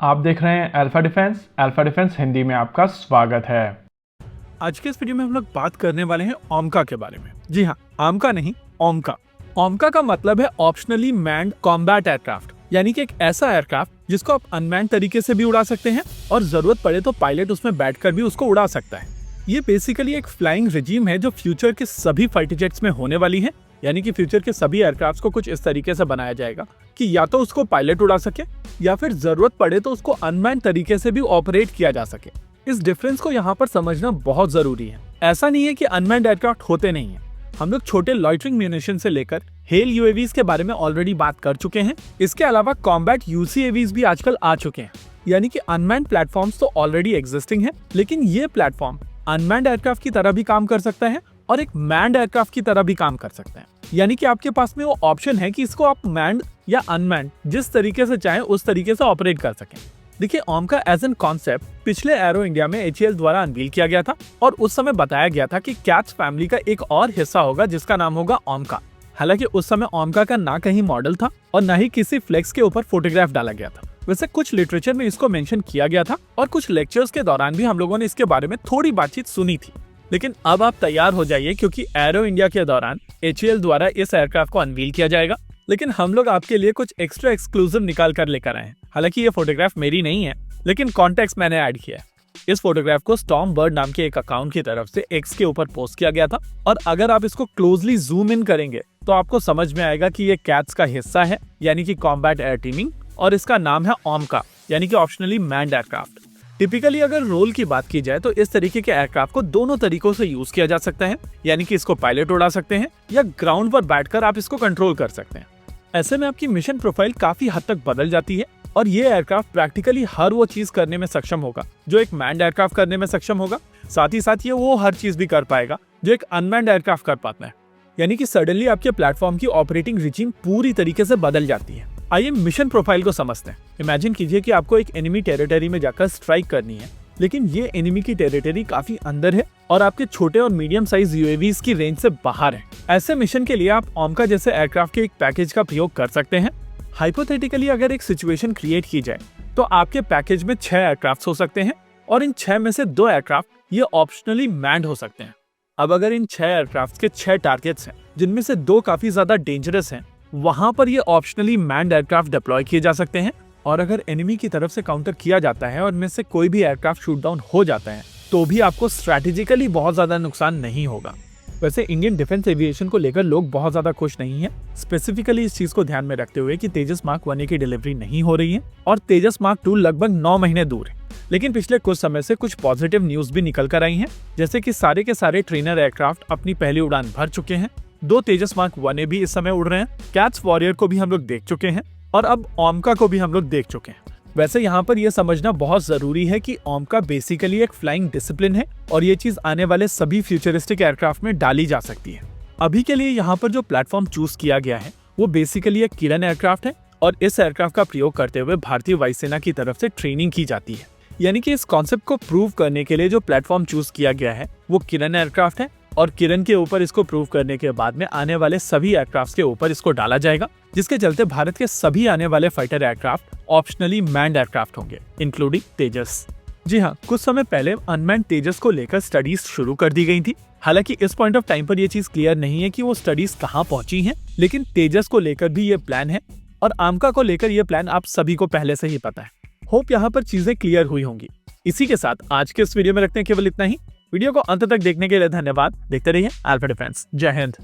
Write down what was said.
आप देख रहे हैं अल्फा डिफेंस हिंदी में आपका स्वागत है। आज के इस वीडियो में हम लोग बात करने वाले हैं ओमका के बारे में। जी हाँ, आमका नहीं, ओमका। ओमका का मतलब है ऑप्शनली मैन्ड कॉम्बैट एयरक्राफ्ट, यानी कि एक ऐसा एयरक्राफ्ट जिसको आप अनमैन्ड तरीके से भी उड़ा सकते हैं और जरूरत पड़े तो पायलट उसमें बैठकर भी उसको उड़ा सकता है। ये बेसिकली एक फ्लाइंग रेजिम है जो फ्यूचर के सभी फाइटर जेट्स में होने वाली है, यानी कि फ्यूचर के सभी एयरक्राफ्ट को कुछ इस तरीके से बनाया जाएगा कि या तो उसको पायलट उड़ा सके या फिर जरूरत पड़े तो उसको अनमैन्ड तरीके से भी ऑपरेट किया जा सके। इस डिफरेंस को यहाँ पर समझना बहुत जरूरी है। ऐसा नहीं है कि अनमैन्ड एयरक्राफ्ट होते नहीं है। हम लोग छोटे लॉइटरिंग म्यूनिशन से लेकर हेल यूएवीज के बारे में ऑलरेडी बात कर चुके हैं। इसके अलावा कॉम्बैट यूसीएवीज भी आजकल आ चुके हैं, यानी कि अनमैन्ड प्लेटफॉर्म्स तो ऑलरेडी एग्जिस्टिंग है, लेकिन ये प्लेटफॉर्म अनमैन्ड एयरक्राफ्ट की तरह भी काम कर सकता है और एक मैन्ड एयरक्राफ्ट की तरह भी काम कर सकते हैं। यानी कि आपके पास में वो ऑप्शन है कि इसको आप मैन्ड या अनमैन्ड जिस तरीके से चाहें उस तरीके से ऑपरेट कर सकें। देखिए, ओमका एज एन कॉन्सेप्ट पिछले एरो इंडिया में एचएएल द्वारा अनवील किया गया था और उस समय बताया गया था कि कैट्स फैमिली का एक और हिस्सा होगा जिसका नाम होगा ओमका। हालांकि उस समय ओमका का ना कहीं मॉडल था और ना ही किसी फ्लेक्स के ऊपर फोटोग्राफ डाला गया था। वैसे कुछ लिटरेचर में इसको मेंशन किया गया था और कुछ लेक्चर्स के दौरान भी हम लोगों ने इसके बारे में थोड़ी बातचीत सुनी थी। लेकिन अब आप तैयार हो जाइए, क्योंकि एरो इंडिया के दौरान एचएएल द्वारा इस एयरक्राफ्ट को अनवील किया जाएगा। लेकिन हम लोग आपके लिए कुछ एक्स्ट्रा एक्सक्लूसिव निकाल कर लेकर आए हैं। हालांकि ये फोटोग्राफ मेरी नहीं है, लेकिन कॉन्टेक्स्ट मैंने ऐड किया है। इस फोटोग्राफ को स्टॉर्म बर्ड नाम के एक अकाउंट की तरफ से एक्स के ऊपर पोस्ट किया गया था और अगर आप इसको क्लोजली जूम इन करेंगे तो आपको समझ में आएगा कि ये कैट्स का हिस्सा है, यानी कि कॉम्बैट एयर टीमिंग, और इसका नाम है ओमका, यानी कि ऑप्शनली मैन्ड एयरक्राफ्ट। टिपिकली अगर रोल की बात की जाए तो इस तरीके के एयरक्राफ्ट को दोनों तरीकों से यूज किया जा सकता है, यानी कि इसको पायलट उड़ा सकते हैं या ग्राउंड पर बैठकर आप इसको कंट्रोल कर सकते हैं। ऐसे में आपकी मिशन प्रोफाइल काफी हद तक बदल जाती है और ये एयरक्राफ्ट प्रैक्टिकली हर वो चीज करने में सक्षम होगा जो एक मैन्ड एयरक्राफ्ट करने में सक्षम होगा। साथ ही साथ ये वो हर चीज भी कर पाएगा जो एक अनमैन्ड एयरक्राफ्ट कर पाता है, यानी कि सडनली आपके प्लेटफॉर्म की ऑपरेटिंग रिजीम पूरी तरीके से बदल जाती है। आइए मिशन प्रोफाइल को समझते हैं। इमेजिन कीजिए कि आपको एक एनिमी टेरिटरी में जाकर स्ट्राइक करनी है, लेकिन ये एनिमी की टेरिटरी काफी अंदर है और आपके छोटे और मीडियम साइज यूएवीज की रेंज से बाहर है। ऐसे मिशन के लिए आप ओमका जैसे एयरक्राफ्ट के एक पैकेज का प्रयोग कर सकते हैं। हाइपोथेटिकली अगर एक सिचुएशन क्रिएट की जाए तो आपके पैकेज में 6 एयरक्राफ्ट हो सकते हैं और इन 6 में से 2 एयरक्राफ्ट ये ऑप्शनली मैन्ड हो सकते हैं। अब अगर इन 6 एयरक्राफ्ट के 6 टारगेट्स हैं जिनमें से 2 काफी ज्यादा डेंजरस हैं, वहां पर ये ऑप्शनली मैन्ड एयरक्राफ्ट डिप्लॉय किए जा सकते हैं और अगर एनिमी की तरफ से काउंटर किया जाता है और इनमें से कोई भी एयरक्राफ्ट शूट डाउन हो जाता है तो भी आपको स्ट्रैटेजिकली बहुत ज्यादा नुकसान नहीं होगा। वैसे इंडियन डिफेंस एविएशन को लेकर लोग बहुत ज्यादा खुश नहीं है, स्पेसिफिकली इस चीज को ध्यान में रखते हुए कि तेजस मार्क 1 की डिलीवरी नहीं हो रही है और तेजस मार्क 2 लगभग 9 महीने दूर है। लेकिन पिछले कुछ समय से कुछ पॉजिटिव न्यूज भी निकल कर आई हैं, जैसे कि सारे के सारे ट्रेनर एयरक्राफ्ट अपनी पहली उड़ान भर चुके हैं। 2 तेजस मार्क 1 भी इस समय उड़ रहे हैं, कैट्स वॉरियर को भी हम लोग देख चुके हैं और अब ओमका को भी हम लोग देख चुके हैं। वैसे यहाँ पर यह समझना बहुत जरूरी है कि ओमका बेसिकली एक फ्लाइंग डिसिप्लिन है और ये चीज आने वाले सभी फ्यूचरिस्टिक एयरक्राफ्ट में डाली जा सकती है। अभी के लिए यहाँ पर जो प्लेटफॉर्म चूज किया गया है वो बेसिकली एक किरण एयरक्राफ्ट है और इस एयरक्राफ्ट का प्रयोग करते हुए भारतीय वायुसेना की तरफ से ट्रेनिंग की जाती है। यानी कि इस कॉन्सेप्ट को प्रूव करने के लिए जो प्लेटफॉर्म चूज किया गया है वो किरण एयरक्राफ्ट है और किरण के ऊपर इसको प्रूव करने के बाद में आने वाले सभी एयरक्राफ्ट के ऊपर इसको डाला जाएगा, जिसके चलते भारत के सभी आने वाले fighter aircraft optionally manned aircraft होंगे, इंक्लूडिंग तेजस। जी हाँ, कुछ समय पहले अनमैन्ड तेजस को लेकर स्टडीज शुरू कर दी गई थी। हालांकि इस पॉइंट ऑफ टाइम पर यह चीज क्लियर नहीं है कि वो स्टडीज कहाँ पहुंची हैं, लेकिन तेजस को लेकर भी ये प्लान है और आमका को लेकर ये प्लान आप सभी को पहले से ही पता है। होप यहाँ पर चीजें क्लियर हुई होंगी। इसी के साथ आज के इस वीडियो में रखते हैं केवल इतना ही। वीडियो को अंत तक देखने के लिए धन्यवाद। देखते रहिए अल्फा डिफेंस। जय हिंद।